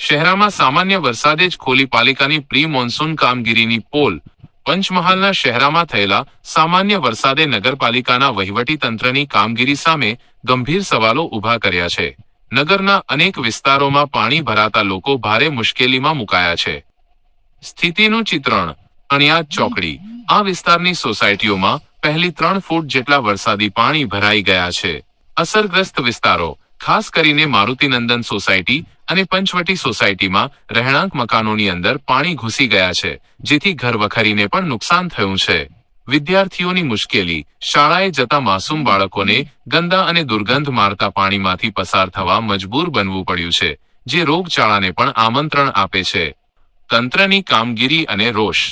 શહેરમાં સામાન્ય વરસાદે જ ખોલી પાલિકાની પ્રી મોન્સૂન કામગીરીની પોલ। પંચમહાલના શહેરમાં થયેલા સામાન્ય વરસાદે નગરપાલિકાના વહીવટી તંત્રની કામગીરી સામે ગંભીર સવાલો ઊભા કર્યા છે। નગરના અનેક વિસ્તારોમાં પાણી ભરાતા લોકો ભારે મુશ્કેલીમાં મુકાયા છે। સ્થિતિનું ચિત્રણ। અણિયાદ ચોકડી। આ વિસ્તારની સોસાયટીઓમાં પહેલી 3 ફૂટ જેટલા વરસાદી પાણી ભરાઈ ગયા છે। અસરગ્રસ્ત વિસ્તારો ખાસ કરીને મારુતિનંદન સોસાયટી અને પંચવટી સોસાયટીમાં રહેણાંક મકાનોની અંદર પાણી ઘૂસી ગયા છે, જેથી ઘરવખરીને પણ નુકસાન થયું છે। વિદ્યાર્થીઓની મુશ્કેલી। શાળાએ જતા માસૂમ બાળકોને ગંદા અને દુર્ગંધ મારતા પાણીમાંથી પસાર થવા મજબૂર બનવું પડ્યું છે, જે રોગચાળાને પણ આમંત્રણ આપે છે। તંત્રની કામગીરી અને રોષ।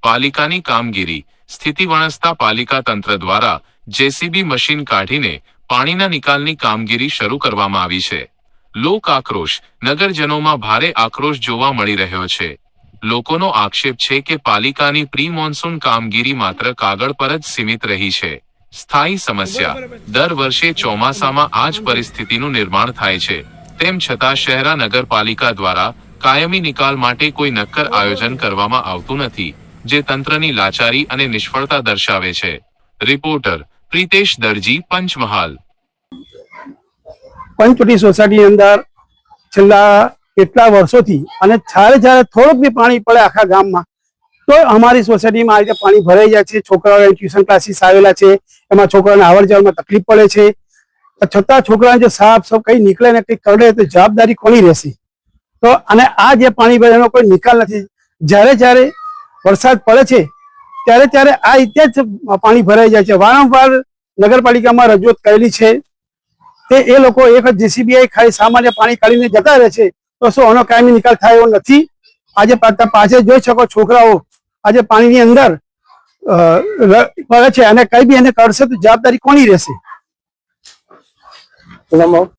પાલિકાની કામગીરી। સ્થિતિ વણસતા પાલિકા તંત્ર દ્વારા જેસીબી મશીન કાઢીને પાણીના નિકાલની કામગીરી શરૂ કરવામાં આવી છે। લોક આક્રોશ। નગરજનોમાં ભારે આક્રોશ જોવા મળી રહ્યો છે। લોકોનો આક્ષેપ છે કે પાલિકાની પ્રી મોન્સૂન કામગીરી માત્ર કાગળ પર જ સીમિત રહી છે। સ્થાયી સમસ્યા। દર વર્ષે ચોમાસામાં આ જ પરિસ્થિતિનું નિર્માણ થાય છે, તેમ છતાં શહેરા નગરપાલિકા દ્વારા કાયમી નિકાલ માટે કોઈ નક્કર આયોજન કરવામાં આવતું નથી, જે તંત્રની લાચારી અને નિષ્ફળતા દર્શાવે છે। રિપોર્ટર પ્રિતેશ દરજી, પંચમહાલ। પંચવટી સોસાયટી અંદર છેલ્લા કેટલા વર્ષોથી અને જ્યારે થોડુંક બી પાણી પડે આખા ગામમાં તો અમારી સોસાયટીમાં આ રીતે પાણી ભરાઈ જાય છે। છોકરાઓ ટ્યુશન ક્લાસીસ આવેલા છે, એમાં છોકરાઓને આવડ જવામાં તકલીફ પડે છે, છતાં છોકરાને જે સાફ કઈ નીકળે ને કંઈ કરડે તો જવાબદારી કોની રહેશે? તો અને આ જે પાણી ભરે એનો કોઈ નિકાલ નથી। જ્યારે વરસાદ પડે છે ત્યારે આ રીતે જ પાણી ભરાઈ જાય છે। વારંવાર નગરપાલિકામાં રજૂઆત કરેલી છે તે એ લોકો એક જ જેસીબી ખાલી સામાન્ય પાણી કાઢીને જતા રહે છે, તો શું આનો કાયમી નિકાલ થાય એવો નથી? આજે પાછળ જોઈ શકો છોકરાઓ આજે પાણીની અંદર પડે છે અને કઈ બી એને કરશે તો જવાબદારી કોની રહેશે?